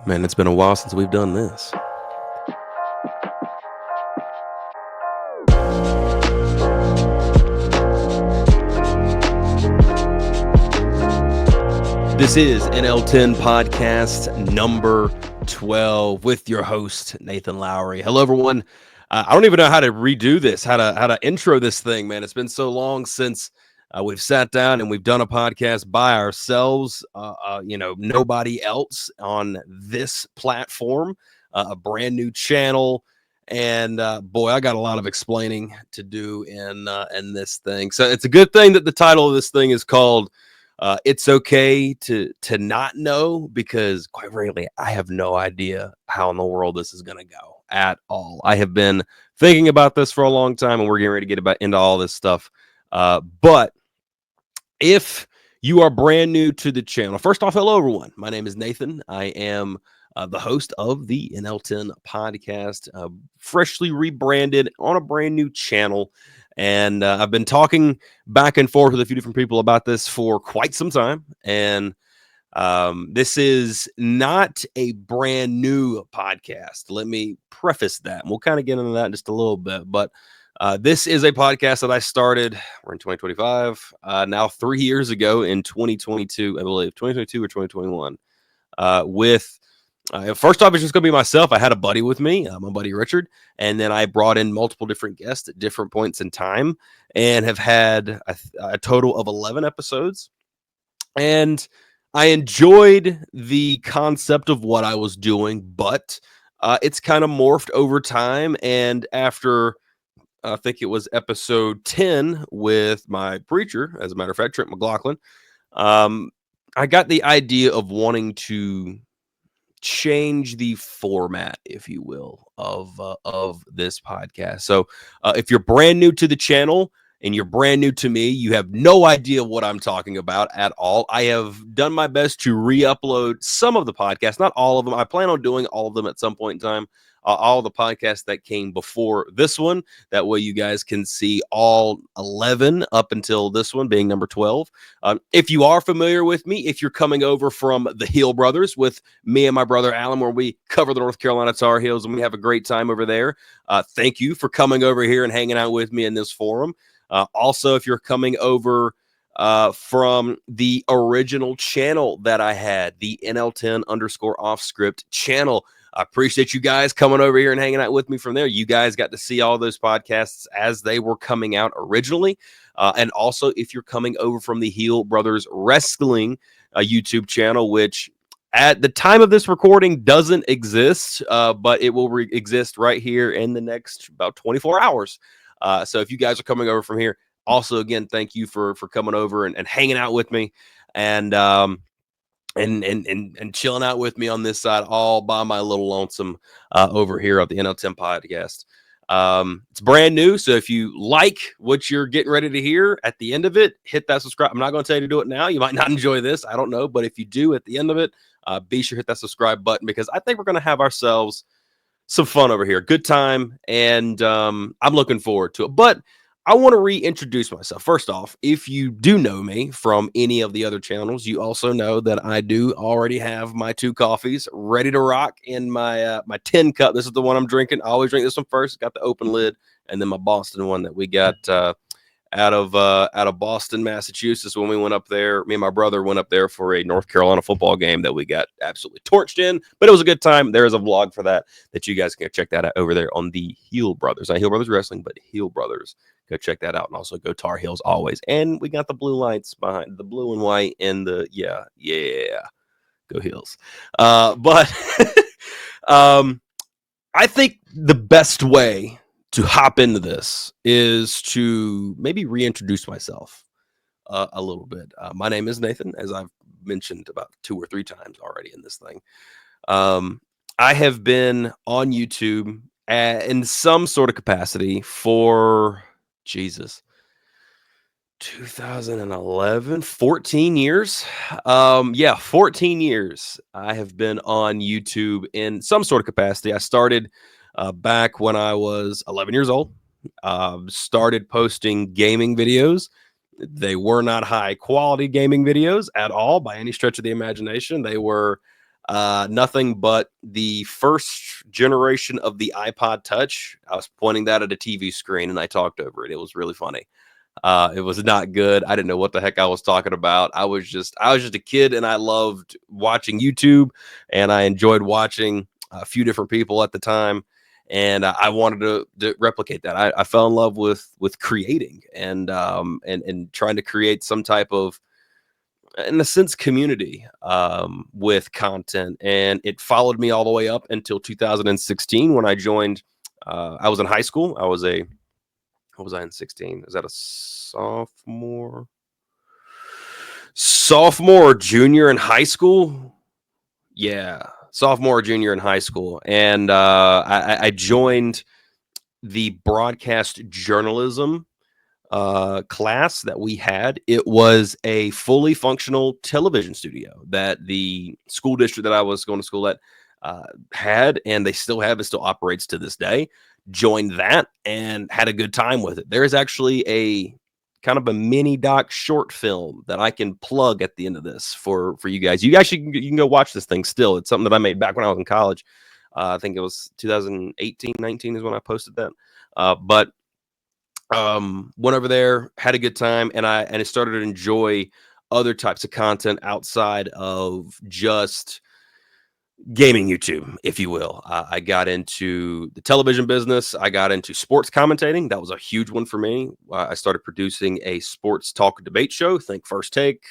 Man, it's been a while since we've done this. This is NL10 Podcast number 12 with your host, Nathan Lowry. Hello, everyone. I don't even know how to redo this, how to intro this thing, man. It's been so long since we've sat down and we've done a podcast by ourselves, nobody else on this platform, a brand new channel. And boy, I got a lot of explaining to do in this thing. So it's a good thing that the title of this thing is called "It's Okay to Not Know," because quite frankly, I have no idea how in the world this is going to go at all. I have been thinking about this for a long time, and we're getting ready to get into all this stuff. But if you are brand new to the channel, first off, hello everyone. My name is Nathan. I am the host of the NL10 podcast, freshly rebranded on a brand new channel. And I've been talking back and forth with a few different people about this for quite some time. And this is not a brand new podcast. Let me preface that. And we'll kind of get into that in just a little bit. But this is a podcast that I started, we're in 2025, now 3 years ago in 2022, I believe, 2022 or 2021, with first off, it's just going to be myself. I had a buddy with me, my buddy Richard, and then I brought in multiple different guests at different points in time and have had a total of 11 episodes. And I enjoyed the concept of what I was doing, but it's kind of morphed over time. And after, I think it was episode 10 with my preacher, as a matter of fact, Trent McLaughlin, I got the idea of wanting to change the format, if you will, of this podcast. So if you're brand new to the channel and you're brand new to me, you have no idea what I'm talking about at all. I have done my best to re-upload some of the podcasts, not all of them. I plan on doing all of them at some point in time. All the podcasts that came before this one. That way you guys can see all 11 up until this one being number 12. If you are familiar with me, if you're coming over from the Hill Brothers with me and my brother Alan, where we cover the North Carolina Tar Heels and we have a great time over there, thank you for coming over here and hanging out with me in this forum. Also, if you're coming over from the original channel that I had, the NL10 _ off script channel, I appreciate you guys coming over here and hanging out with me from there. You guys got to see all those podcasts as they were coming out originally. And also, if you're coming over from the Heel Brothers Wrestling YouTube channel, which at the time of this recording doesn't exist, but it will exist right here in the next about 24 hours. So if you guys are coming over from here, also, again, thank you for coming over and hanging out with me. And chilling out with me on this side all by my little lonesome over here at the NL10 podcast. It's brand new, so if you like what you're getting ready to hear at the end of it, hit that subscribe. I'm not going to tell you to do it now. You might not enjoy this. I don't know. But if you do at the end of it, be sure to hit that subscribe button, because I think we're going to have ourselves some fun over here. Good time. And I'm looking forward to it. But I want to reintroduce myself. First off, if you do know me from any of the other channels, you also know that I do already have my 2 coffees ready to rock in my my tin cup. This is the one I'm drinking. I always drink this one first. Got the open lid, and then my Boston one that we got out of Boston, Massachusetts. When we went up there, me and my brother went up there for a North Carolina football game that we got absolutely torched in, but it was a good time. There is a vlog for that you guys can check that out over there on the Heel Brothers. Not Heel Brothers Wrestling, but Heel Brothers. Go check that out. And also go Tar Heels always. And we got the blue lights behind, the blue and white, and the yeah. Go Heels. But I think the best way to hop into this is to maybe reintroduce myself a little bit. My name is Nathan, as I've mentioned about 2 or 3 times already in this thing. I have been on YouTube in some sort of capacity for 2011, 14 years. 14 years I have been on YouTube in some sort of capacity. I started back when I was 11 years old. Started posting gaming videos. They were not high quality gaming videos at all by any stretch of the imagination. They were Nothing but the first generation of the iPod Touch. I was pointing that at a TV screen and I talked over it. It was really funny. It was not good. I didn't know what the heck I was talking about. I was just a kid, and I loved watching YouTube, and I enjoyed watching a few different people at the time, and I wanted to replicate that. I fell in love with creating and trying to create some type of, in a sense, community with content, and it followed me all the way up until 2016 when I joined. I was in high school. What was I in 16? Is that a sophomore? Sophomore or junior in high school? Yeah, sophomore or junior in high school. And I joined the broadcast journalism class that we had. It was a fully functional television studio that the school district that I was going to school at had, and they still have. It still operates to this day. Joined that and had a good time with it. There is actually a kind of a mini doc short film that I can plug at the end of this for you guys. You can go watch this thing still. It's something that I made back when I was in college. I think it was 2018, 19 is when I posted that. But went over there, had a good time, and I started to enjoy other types of content outside of just gaming YouTube, if you will. I got into the television business. I got into sports commentating. That was a huge one for me. I started producing a sports talk and debate show. Think First Take,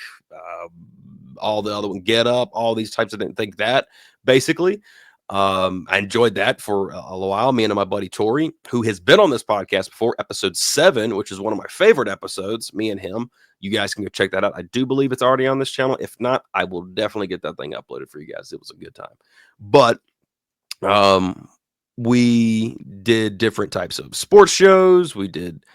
all the other one, Get Up, all these types of things. Think that, basically. I enjoyed that for a while. Me and my buddy Torrey, who has been on this podcast before, episode 7, which is one of my favorite episodes, me and him. You guys can go check that out. I do believe it's already on this channel. If not, I will definitely get that thing uploaded for you guys. It was a good time. But we did different types of sports shows. We did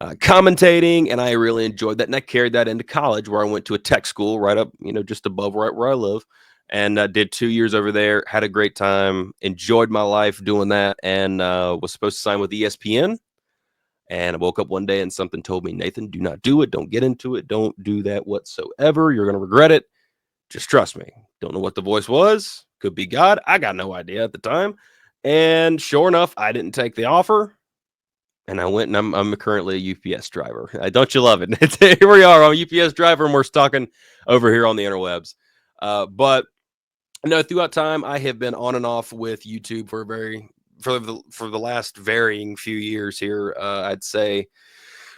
commentating, and I really enjoyed that. And I carried that into college, where I went to a tech school right up, just above right where I live. And did 2 years over there, had a great time, enjoyed my life doing that, and was supposed to sign with ESPN. And I woke up one day and something told me, Nathan, do not do it. Don't get into it. Don't do that whatsoever. You're going to regret it. Just trust me. Don't know what the voice was. Could be God. I got no idea at the time. And sure enough, I didn't take the offer. And I went, and I'm currently a UPS driver. Don't you love it? Here we are. I'm a UPS driver, and we're talking over here on the interwebs. But no, throughout time, I have been on and off with YouTube for the last varying few years here. I'd say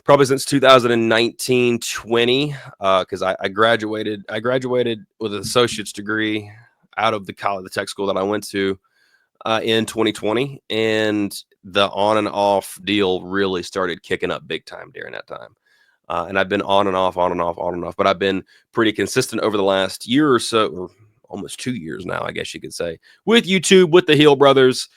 probably since 2019, 20, because I graduated with an associate's degree out of the tech school that I went to in 2020, and the on and off deal really started kicking up big time during that time. And I've been on and off, but I've been pretty consistent over the last year or so, or almost 2 years now, I guess you could say, with YouTube, with the Hill Brothers.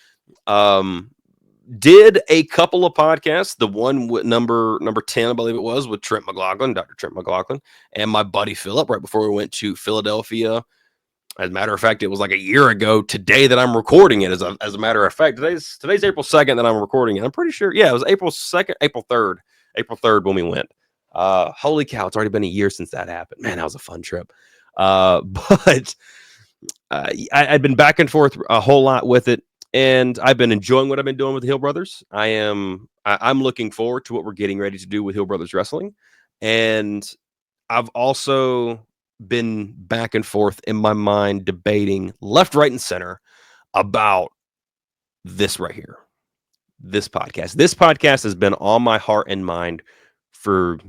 Did a couple of podcasts. The one with number 10, I believe it was, with Dr. Trent McLaughlin, and my buddy Philip, right before we went to Philadelphia. As a matter of fact, it was like a year ago today that I'm recording it. As a matter of fact, today's April 2nd that I'm recording it. I'm pretty sure, yeah, it was April 3rd when we went. Holy cow, it's already been a year since that happened. Man, that was a fun trip. But I've been back and forth a whole lot with it, and I've been enjoying what I've been doing with the Hill Brothers. I'm looking forward to what we're getting ready to do with Hill Brothers Wrestling, and I've also been back and forth in my mind debating left, right, and center about this right here, this podcast. This podcast has been on my heart and mind for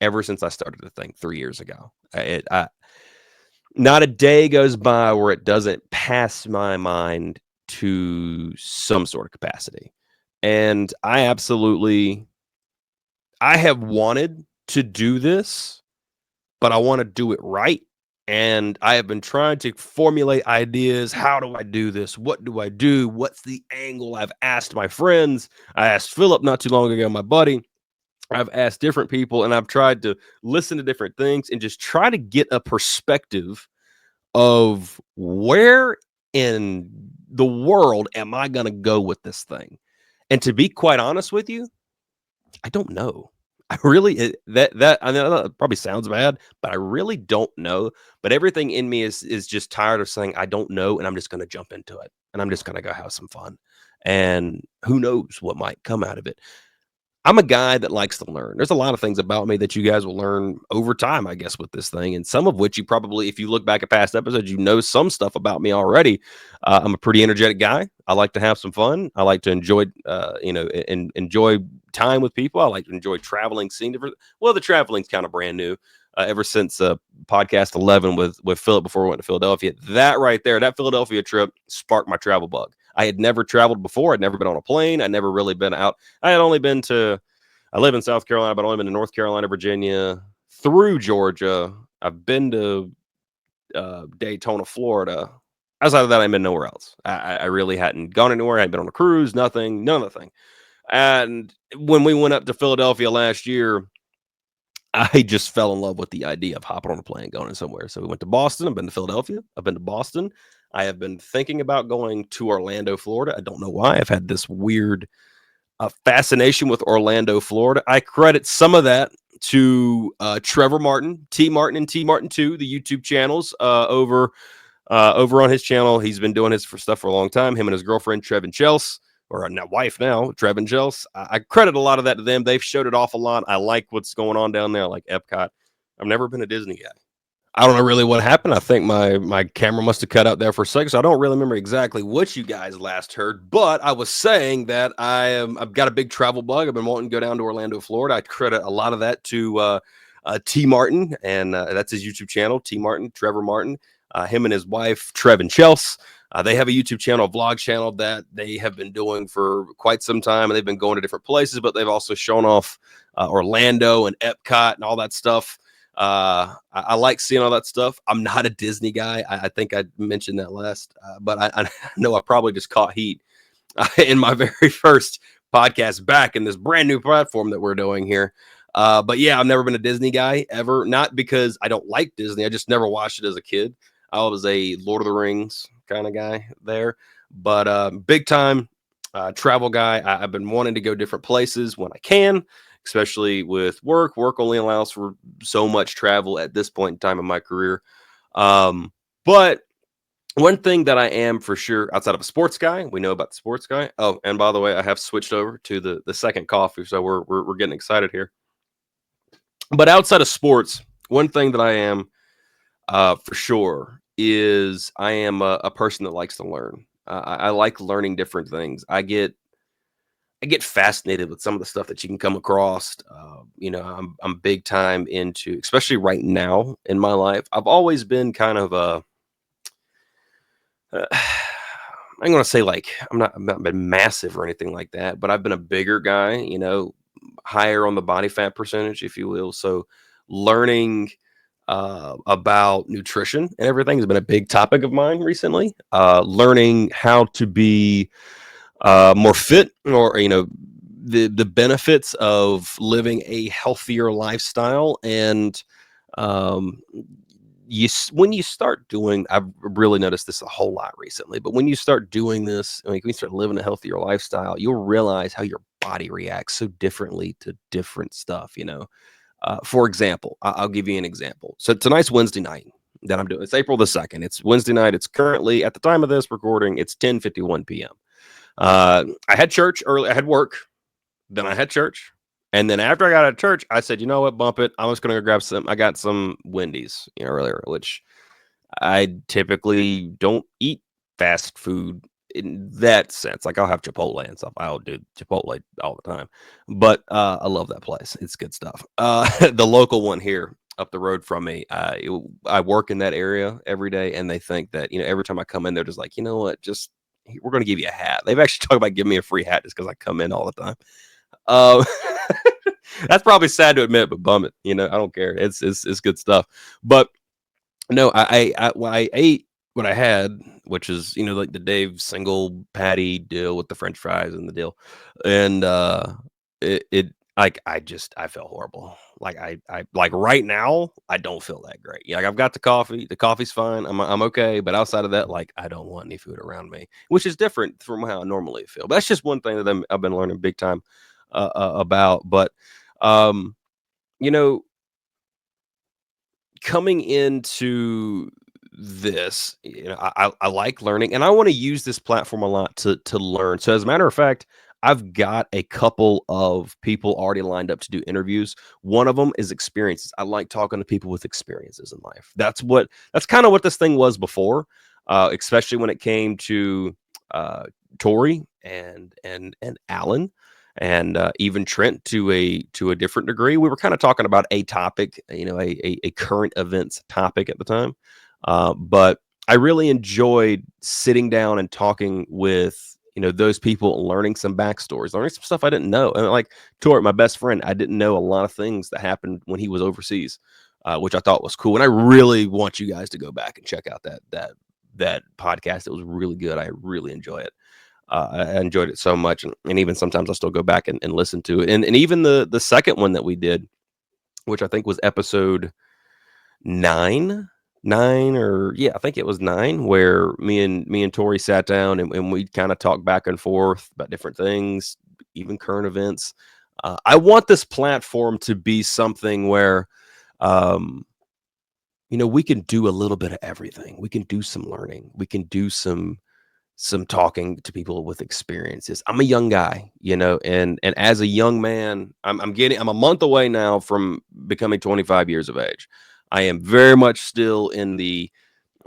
ever since I started the thing 3 years ago. Not a day goes by where it doesn't pass my mind to some sort of capacity. And I have wanted to do this, but I want to do it right. And I have been trying to formulate ideas. How do I do this? What do I do? What's the angle? I've asked my friends. I asked Philip not too long ago, my buddy. I've asked different people, and I've tried to listen to different things and just try to get a perspective of where in the world am I going to go with this thing. And to be quite honest with you, I don't know. I really that I know that probably sounds bad, but I really don't know. But everything in me is just tired of saying I don't know, and I'm just going to jump into it, and I'm just going to go have some fun, and who knows what might come out of it. I'm a guy that likes to learn. There's a lot of things about me that you guys will learn over time, I guess, with this thing, and some of which you probably, if you look back at past episodes, you know some stuff about me already. I'm a pretty energetic guy. I like to have some fun. I like to enjoy, and enjoy time with people. I like to enjoy traveling, seeing different. Well, the traveling's kind of brand new. Ever since podcast 11 with Philip before we went to Philadelphia, that right there, that Philadelphia trip sparked my travel bug. I had never traveled before. I'd never been on a plane. I'd never really been out. I had only been to, I live in South Carolina, but I've only been to North Carolina, Virginia, through Georgia. I've been to Daytona, Florida. Outside of that, I've been nowhere else. I really hadn't gone anywhere. I hadn't been on a cruise, nothing, none of the thing. And when we went up to Philadelphia last year, I just fell in love with the idea of hopping on a plane, going somewhere. So we went to Boston. I've been to Philadelphia. I've been to Boston. I have been thinking about going to Orlando, Florida. I don't know why. I've had this weird fascination with Orlando, Florida. I credit some of that to Trevor Martin, T Martin and T Martin 2, the YouTube channels over on his channel. He's been doing his stuff for a long time. Him and his girlfriend, Trevin Chels, or now wife now, Trevin Chels. I credit a lot of that to them. They've showed it off a lot. I like what's going on down there. I like Epcot. I've never been a Disney guy. I don't know really what happened. I think my camera must have cut out there for a second, so I don't really remember exactly what you guys last heard. But I was saying that I've got a big travel bug. I've been wanting to go down to Orlando, Florida. I credit a lot of that to T Martin, and that's his YouTube channel, T Martin, Trevor Martin. Him and his wife, Trevin Chels. They have a YouTube channel, a vlog channel that they have been doing for quite some time, and they've been going to different places, but they've also shown off Orlando and Epcot and all that stuff. I like seeing all that stuff. I'm not a Disney guy. I think I mentioned that last, but I know I probably just caught heat in my very first podcast back in this brand new platform that we're doing here. But yeah, I've never been a Disney guy ever. Not because I don't like Disney. I just never watched it as a kid. I was a Lord of the Rings kind of guy there, but big time travel guy. I've been wanting to go different places when I can, especially with work. Work only allows for so much travel at this point in time in my career. But one thing that I am for sure outside of a sports guy, we know about the sports guy. Oh, and by the way, I have switched over to the second coffee, so we're getting excited here. But outside of sports, one thing that I am for sure is I am a person that likes to learn. I like learning different things. I get fascinated with some of the stuff that you can come across. I'm big time into, especially right now in my life. I've always been kind of a. I'm going to say like I'm not been massive or anything like that, but I've been a bigger guy. Higher on the body fat percentage, if you will. So learning about nutrition and everything has been a big topic of mine recently. Learning how to be more fit, or the benefits of living a healthier lifestyle. And when you start doing, I've really noticed this a whole lot recently, but when you start doing this, when you start living a healthier lifestyle, you'll realize how your body reacts so differently to different stuff. For example, I'll give you an example. So tonight's Wednesday night that I'm doing. It's April the 2nd. It's Wednesday night. It's currently, at the time of this recording, it's 10:51 p.m. I had church early. I had work. Then I had church. And then after I got out of church, I said, you know what, bump it. I'm just going to go grab some. I got some Wendy's earlier, which I typically don't eat fast food in that sense. Like I'll have Chipotle and stuff. I'll do Chipotle all the time. But I love that place. It's good stuff. The local one here up the road from me, I work in that area every day. And they think that, every time I come in, they're just like, you know what, just we're going to give you a hat. They've actually talked about giving me a free hat just because I come in all the time. That's probably sad to admit, but bum it. I don't care. It's good stuff. But no, I ate what I had, which is, like the Dave single patty deal with the French fries and the deal. And I felt horrible. Like I like right now, I don't feel that great. Like I've got the coffee. The coffee's fine. I'm okay. But outside of that, like I don't want any food around me, which is different from how I normally feel. But that's just one thing that I've been learning big time about. But Um, you know, coming into this, I like learning, and I want to use this platform a lot to learn. So, as a matter of fact, I've got a couple of people already lined up to do interviews. One of them is experiences. I like talking to people with experiences in life. That's kind of what this thing was before, especially when it came to uh, Torrey and Alan and even Trent to a different degree. We were kind of talking about a topic, a current events topic at the time. But I really enjoyed sitting down and talking with those people, and learning some backstories, learning some stuff I didn't know. And like Tor, my best friend, I didn't know a lot of things that happened when he was overseas, which I thought was cool. And I really want you guys to go back and check out that podcast. It was really good. I really enjoy it. I enjoyed it so much, and even sometimes I still go back and listen to it. And even the second one that we did, which I think was episode 9, 9 or yeah, I think it was 9, where me and Tori sat down and we kind of talked back and forth about different things, even current events. I want this platform to be something where, um, we can do a little bit of everything. We can do some learning. We can do some talking to people with experiences. I'm a young guy, and as a young man, I'm a month away now from becoming 25 years of age. I am very much still in the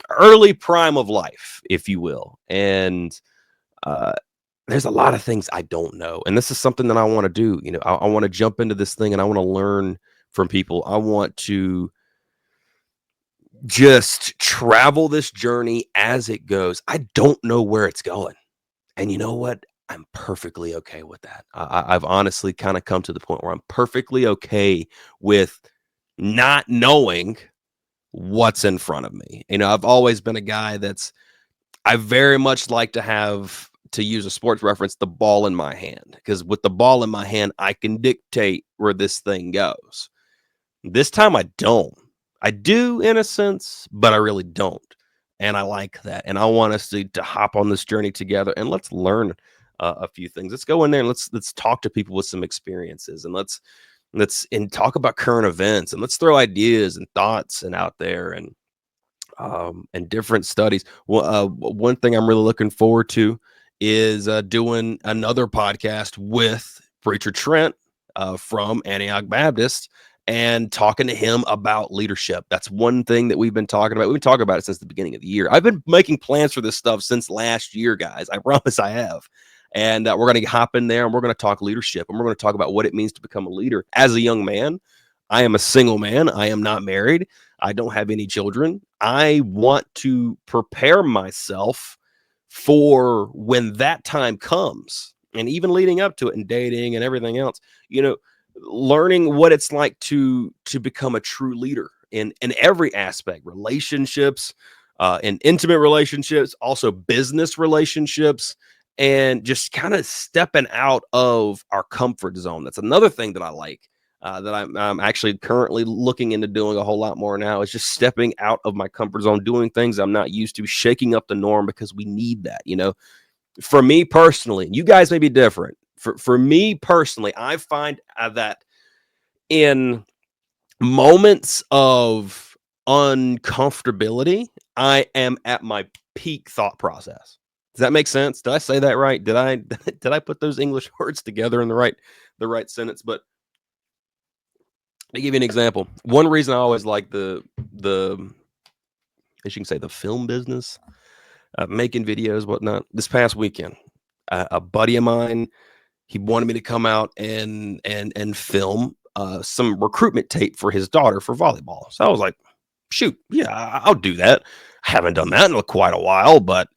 early prime of life, if you will. And uh, there's a lot of things I don't know. And this is something that I want to do. I want to jump into this thing and I want to learn from people. I want to just travel this journey as it goes. I don't know where it's going. And you know what? I'm perfectly okay with that. I've honestly kind of come to the point where I'm perfectly okay with not knowing what's in front of me. I've always been a guy I very much like to have, to use a sports reference, the ball in my hand. Because with the ball in my hand, I can dictate where this thing goes. This time I don't. I do in a sense, but I really don't. And I like that. And I want us to hop on this journey together and let's learn a few things. Let's go in there and let's talk to people with some experiences, and let's talk about current events, and let's throw ideas and thoughts and out there, and different studies. Well, one thing I'm really looking forward to is doing another podcast with Preacher Trent from Antioch Baptist, and talking to him about leadership. That's one thing that we've been talking about. We've been talking about it since the beginning of the year. I've been making plans for this stuff since last year, guys. I promise I have. And we're going to hop in there and we're going to talk leadership, and we're going to talk about what it means to become a leader. As a young man, I am a single man. I am not married. I don't have any children. I want to prepare myself for when that time comes, and even leading up to it, and dating and everything else, learning what it's like to become a true leader in every aspect, relationships, in intimate relationships, also business relationships, and just kind of stepping out of our comfort zone. That's another thing that I like, that I'm actually currently looking into doing a whole lot more now, is just stepping out of my comfort zone, doing things I'm not used to, shaking up the norm, because we need that. For me personally, you guys may be different. For me personally, I find that in moments of uncomfortability, I am at my peak thought process. Does that make sense? Did I say that right? Did I did I put those English words together in the right sentence? But to give you an example, one reason I always like the as you can say, the film business, making videos, whatnot. This past weekend, a buddy of mine, he wanted me to come out and film some recruitment tape for his daughter for volleyball. So I was like, shoot, yeah, I'll do that. I haven't done that in quite a while, but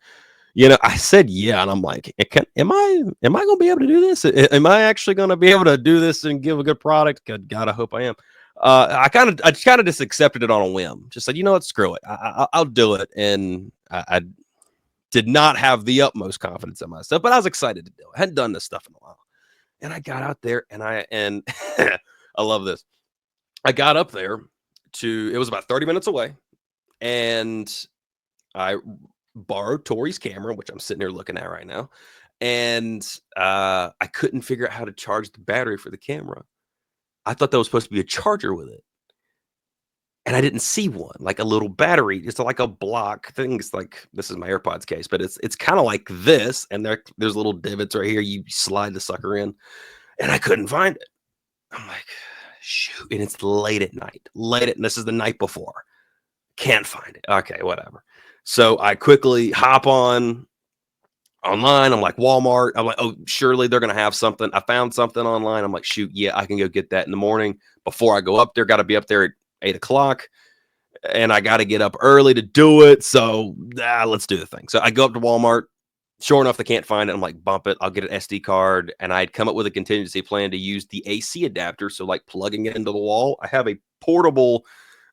I said yeah, and I'm like, am I going to be able to do this? Am I actually going to be able to do this and give a good product? Good God, I hope I am. I kind of just accepted it on a whim. Just said, what, screw it. I'll do it. And I did not have the utmost confidence in myself, but I was excited to do it. I hadn't done this stuff in a while. And I got out there and I love this. I got up there it was about 30 minutes away, and I borrowed Tori's camera, which I'm sitting here looking at right now. And I couldn't figure out how to charge the battery for the camera. I thought that was supposed to be a charger with it. And I didn't see one, like a little battery, just like a block thing. It's like, this is my AirPods case, but it's kind of like this. And there's little divots right here. You slide the sucker in, and I couldn't find it. I'm like, shoot. And it's late at night. And this is the night before. Can't find it. Okay, whatever. So I quickly hop online. I'm like, Walmart. I'm like, oh, surely they're going to have something. I found something online. I'm like, shoot, yeah, I can go get that in the morning before I go up there. Got to be up there at 8 o'clock. And I got to get up early to do it. So let's do the thing. So I go up to Walmart. Sure enough, they can't find it. I'm like, bump it. I'll get an SD card. And I'd come up with a contingency plan to use the AC adapter. So like plugging it into the wall. I have a portable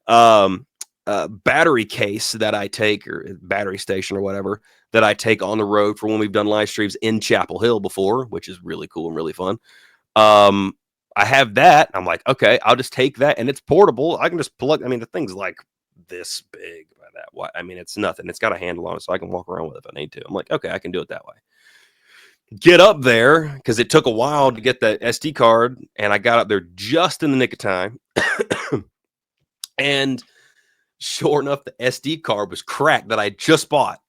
battery case that I take, or battery station or whatever, that I take on the road for when we've done live streams in Chapel Hill before, which is really cool and really fun. I have that. I'm like, okay, I'll just take that, and it's portable. I can just plug. I mean, the thing's like this big by that. Why? I mean, it's nothing. It's got a handle on it, so I can walk around with it if I need to. I'm like, okay, I can do it that way. Get up there, because it took a while to get the SD card, and I got up there just in the nick of time. And sure enough, the SD card was cracked that I just bought.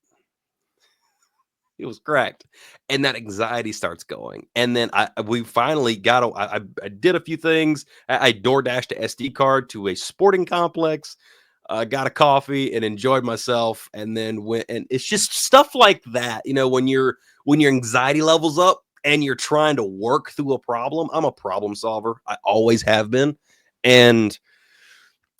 It was cracked, and that anxiety starts going. And then we finally got. I did a few things. I DoorDashed a SD card to a sporting complex. Got a coffee and enjoyed myself, and then went. And it's just stuff like that, when your anxiety levels up and you're trying to work through a problem. I'm a problem solver. I always have been, and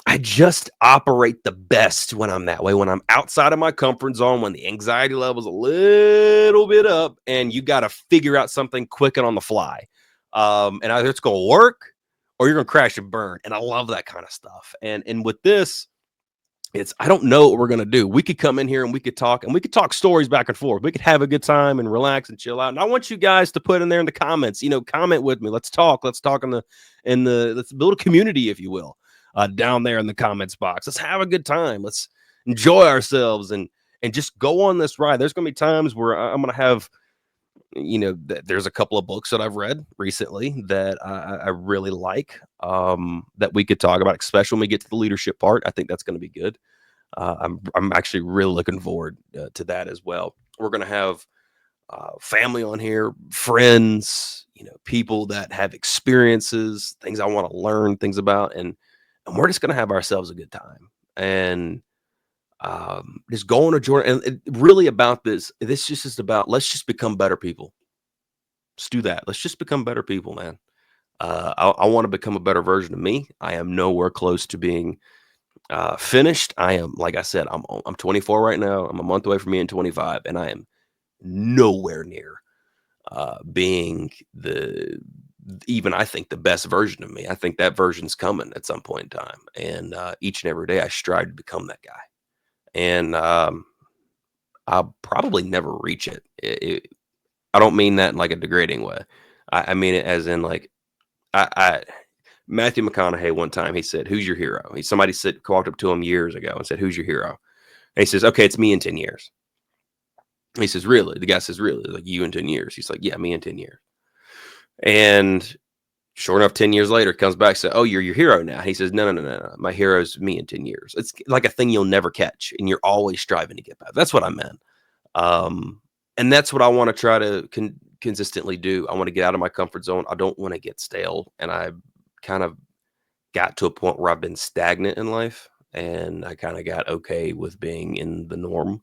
I just operate the best when I'm that way, when I'm outside of my comfort zone, when the anxiety level's a little bit up and you got to figure out something quick and on the fly. And either it's going to work or you're going to crash and burn. And I love that kind of stuff. And with this, I don't know what we're going to do. We could come in here and we could talk stories back and forth. We could have a good time and relax and chill out. And I want you guys to put in there in the comments, comment with me. Let's talk in let's build a community, if you will. Down there in the comments box. Let's have a good time. Let's enjoy ourselves and just go on this ride. There's going to be times where I'm going to have, there's a couple of books that I've read recently that I really like, that we could talk about, especially when we get to the leadership part. I think that's going to be good. I'm actually really looking forward to that as well. We're going to have family on here, friends, people that have experiences, things I want to learn things about, and we're just going to have ourselves a good time and just go on a journey. And really about this just about, let's just become better people. Let's do that. Let's just become better people, man. I want to become a better version of me. I am nowhere close to being finished. I am, like I said, I'm 24 right now. I'm a month away from being 25, and I am nowhere near being even I think the best version of me. I think that version's coming at some point in time. And each and every day I strive to become that guy. And I'll probably never reach it. I don't mean that in like a degrading way. I mean it as in like, Matthew McConaughey one time, he said, "Who's your hero?" Somebody walked up to him years ago and said, "Who's your hero?" And he says, "Okay, it's me in 10 years. He says, "Really?" The guy says, "Really? Like you in 10 years? He's like, "Yeah, me in 10 years. And sure enough, 10 years later, comes back and says, "Oh, you're your hero now." He says, No. My hero's me in 10 years. It's like a thing you'll never catch, and you're always striving to get back. That's what I meant. And that's what I want to try to consistently do. I want to get out of my comfort zone. I don't want to get stale. And I kind of got to a point where I've been stagnant in life, and I kind of got okay with being in the norm.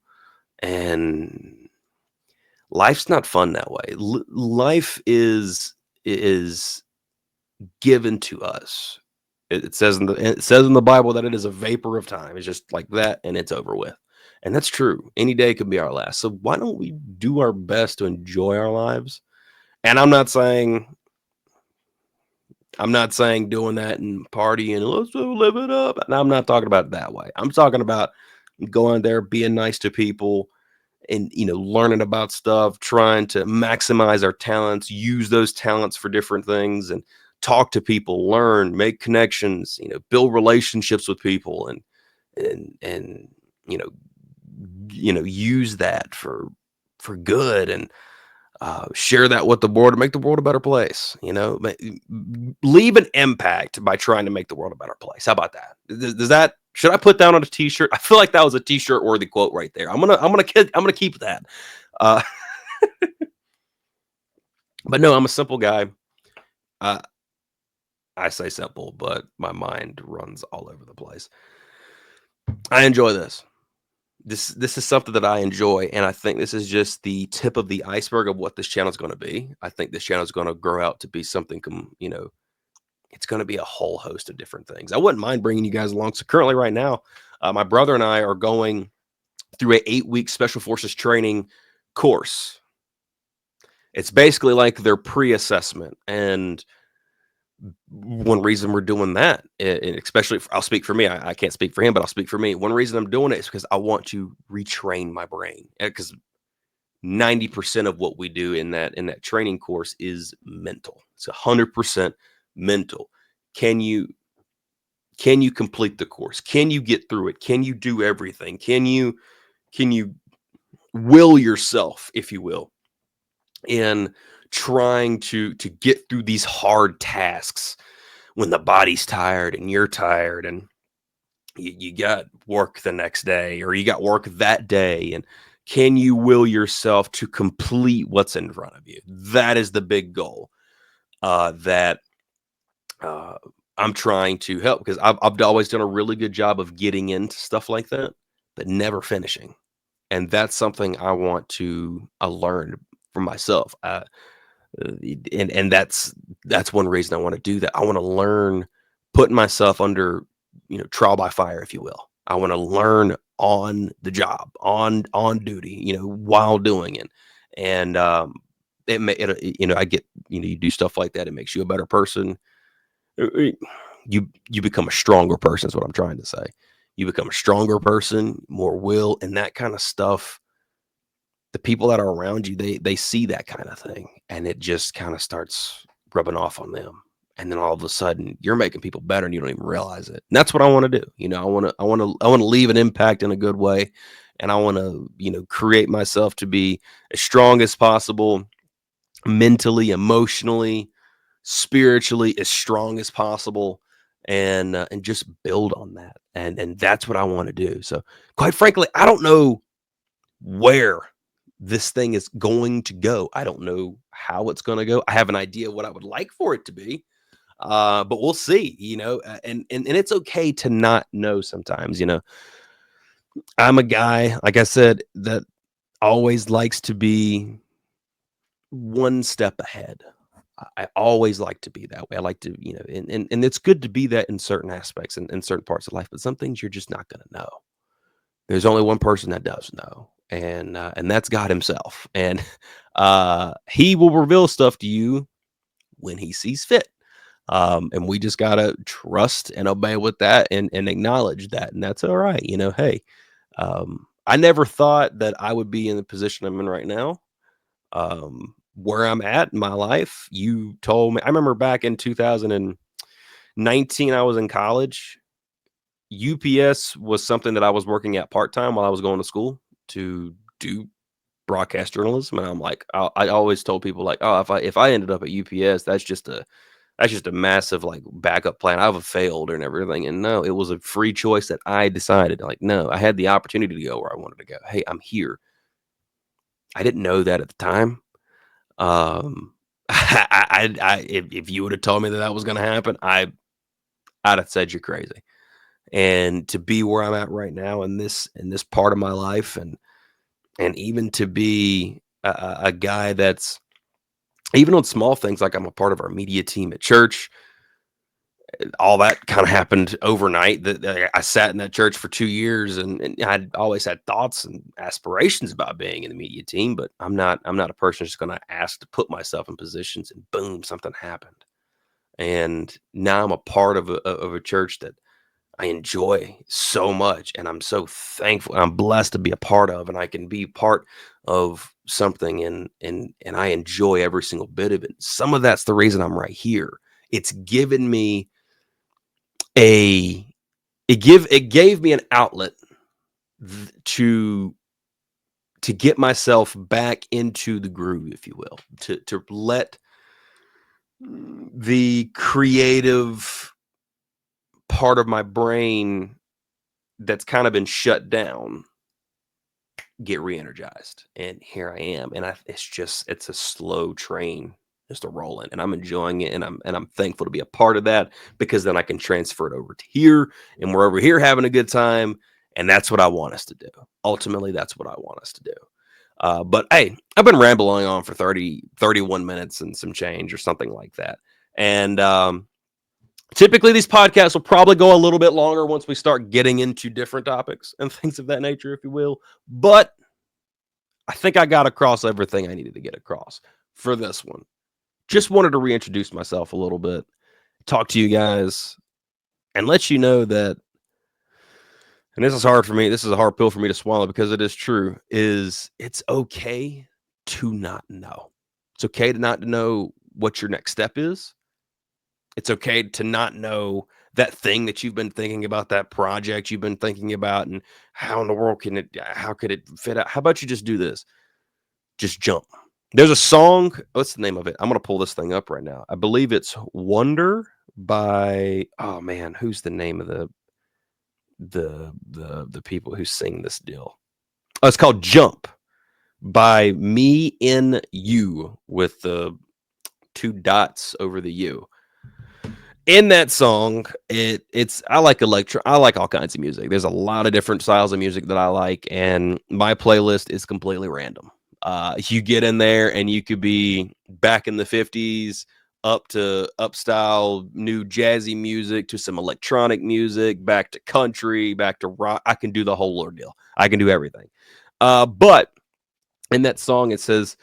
And life's not fun that way. Life is given to us. It says in the Bible that it is a vapor of time. It's just like that, and it's over with. And that's true. Any day could be our last. So why don't we do our best to enjoy our lives? And I'm not saying doing that and partying, let's live it up. And I'm not talking about it that way. I'm talking about going there, being nice to people, and learning about stuff, trying to maximize our talents, use those talents for different things, and talk to people, learn, make connections, build relationships with people, and use that for good. And Share that with the world to make the world a better place. Leave an impact by trying to make the world a better place. How about that? Does that should I put down on a T-shirt? I feel like that was a T-shirt worthy quote right there. I'm gonna keep that. Uh, but no, I'm a simple guy. Uh, I say simple, but my mind runs all over the place. I enjoy this. This is something that I enjoy, and I think this is just the tip of the iceberg of what this channel is going to be. I think this channel is going to grow out to be something, it's going to be a whole host of different things. I wouldn't mind bringing you guys along. So currently, right now, my brother and I are going through a 8-week Special Forces training course. It's basically like their pre-assessment, and one reason we're doing that, and especially I'll speak for me. I can't speak for him, but I'll speak for me. One reason I'm doing it is because I want to retrain my brain, because 90% of what we do in that training course is mental. It's 100% mental. Can you complete the course? Can you get through it? Can you do everything? Can you will yourself, if you will, in trying to get through these hard tasks when the body's tired and you're tired, and you got work the next day, or you got work that day, and can you will yourself to complete what's in front of you? That is the big goal that I'm trying to help, because I've always done a really good job of getting into stuff like that, but never finishing. And that's something I want to learn for myself. And that's one reason I want to do that. I want to learn putting myself under, trial by fire, if you will. I want to learn on the job, on duty, while doing it. And I get, you do stuff like that, it makes you a better person. You become a stronger person is what I'm trying to say. You become a stronger person, more will, and that kind of stuff. The people that are around you, they see that kind of thing, and it just kind of starts rubbing off on them. And then all of a sudden you're making people better and you don't even realize it. And that's what I want to do. I want to leave an impact in a good way. And I want to, create myself to be as strong as possible, mentally, emotionally, spiritually, as strong as possible, and just build on that. And that's what I want to do. So quite frankly, I don't know where this thing is going to go. I don't know how it's going to go. I have an idea what I would like for it to be, but we'll see. And it's okay to not know sometimes. I'm a guy, like I said, that always likes to be one step ahead. I always like to be that way. I like to, and it's good to be that in certain aspects and in certain parts of life, but some things you're just not going to know. There's only one person that does know, and that's God himself. And he will reveal stuff to you when he sees fit. And we just got to trust and obey with that, and acknowledge that. And that's all right. Hey, I never thought that I would be in the position I'm in right now. Where I'm at in my life, you told me, I remember back in 2019, I was in college. UPS was something that I was working at part-time while I was going to school to do broadcast journalism. And I'm like, I always told people, like, oh, if I ended up at UPS, that's just a massive, like, backup plan. I have failed and everything. And no, it was a free choice that I decided. Like, no, I had the opportunity to go where I wanted to go. Hey, I'm here. I didn't know that at the time. If you would have told me that was going to happen, I'd have said you're crazy. And to be where I'm at right now in this part of my life, and even to be a guy that's, even on small things, like I'm a part of our media team at church, all that kind of happened overnight. That I sat in that church for 2 years, and I'd always had thoughts and aspirations about being in the media team, but I'm not a person just going to ask to put myself in positions, and boom, something happened. And now I'm a part of a church that I enjoy so much, and I'm so thankful. I'm blessed to be a part of, and I can be part of something, and I enjoy every single bit of it. Some of that's the reason I'm right here. It's given me it gave me an outlet to to get myself back into the groove, if you will, to let the creative part of my brain that's kind of been shut down get re-energized. And here I am. And it's a slow train just a rolling, and I'm enjoying it. And I'm thankful to be a part of that, because then I can transfer it over to here, and we're over here having a good time. And that's what I want us to do. Ultimately, that's what I want us to do. But hey, I've been rambling on for 31 minutes and some change or something like that. And typically these podcasts will probably go a little bit longer once we start getting into different topics and things of that nature, if you will. But I think I got across everything I needed to get across for this one. Just wanted to reintroduce myself a little bit, talk to you guys, and let you know that, and this is hard for me, this is a hard pill for me to swallow because it is true, is it's okay to not know. It's okay to not know what your next step is. It's okay to not know that thing that you've been thinking about, that project you've been thinking about, and how in the world how could it fit out? How about you just do this? Just jump. There's a song. What's the name of it? I'm going to pull this thing up right now. I believe it's Wonder by, oh man, who's the name of the people who sing this deal? Oh, it's called Jump by Me in You with the 2 dots over the U. In that song, I like all kinds of music. There's a lot of different styles of music that I like, and my playlist is completely random. You get in there and you could be back in the 50s up to upstyle new jazzy music to some electronic music, back to country, back to rock. I can do the whole ordeal. I can do everything. But in that song it says,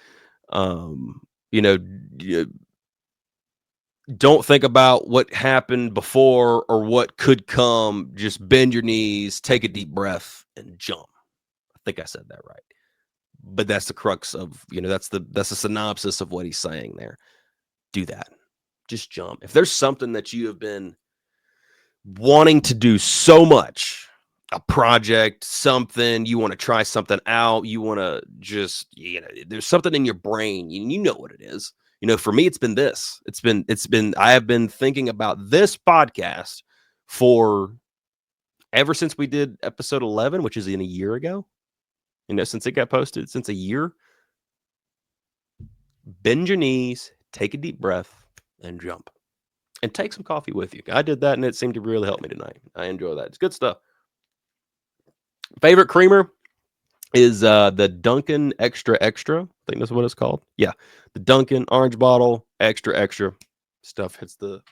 don't think about what happened before or what could come. Just bend your knees, take a deep breath, and jump. I think I said that right. But that's the crux of, that's the synopsis of what he's saying there. Do that. Just jump. If there's something that you have been wanting to do so much, a project, something, you want to try something out, you want to just, there's something in your brain, you know what it is. For me, it's been this. I have been thinking about this podcast for ever since we did episode 11, which is in a year ago. Since it got posted, since a year. Bend your knees, take a deep breath, and jump. And take some coffee with you. I did that, and it seemed to really help me tonight. I enjoy that. It's good stuff. Favorite creamer is the Dunkin' Extra Extra. I think that's what it's called. Yeah, the Dunkin' orange bottle, extra stuff hits the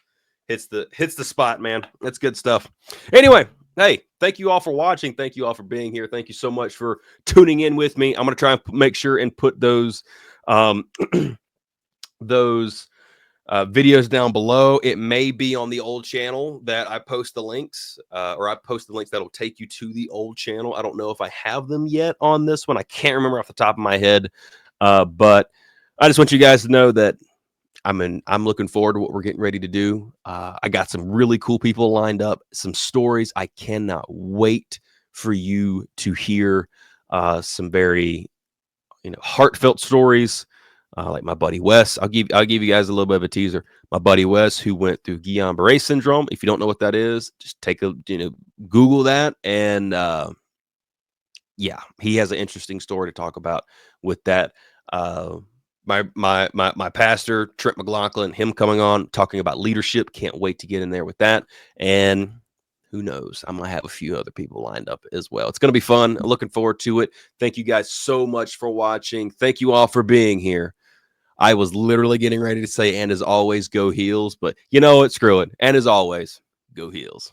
spot, man. That's good stuff. Anyway, hey, thank you all for watching. Thank you all for being here. Thank you so much for tuning in with me. I'm gonna try and make sure and put those videos down below. It may be on the old channel that I post the links, or I post the links that'll take you to the old channel. I don't know if I have them yet on this one. I can't remember off the top of my head, but I just want you guys to know that I'm looking forward to what we're getting ready to do. I got some really cool people lined up, some stories. I cannot wait for you to hear some very heartfelt stories. Like my buddy Wes. I'll give you guys a little bit of a teaser. My buddy Wes, who went through Guillain-Barré syndrome. If you don't know what that is, just take a Google that, and yeah, he has an interesting story to talk about with that. My pastor Trent McLaughlin, him coming on talking about leadership. Can't wait to get in there with that. And who knows? I might have a few other people lined up as well. It's going to be fun. Looking forward to it. Thank you guys so much for watching. Thank you all for being here. I was literally getting ready to say, and as always, go Heels, but you know what? Screw it. And as always, go Heels.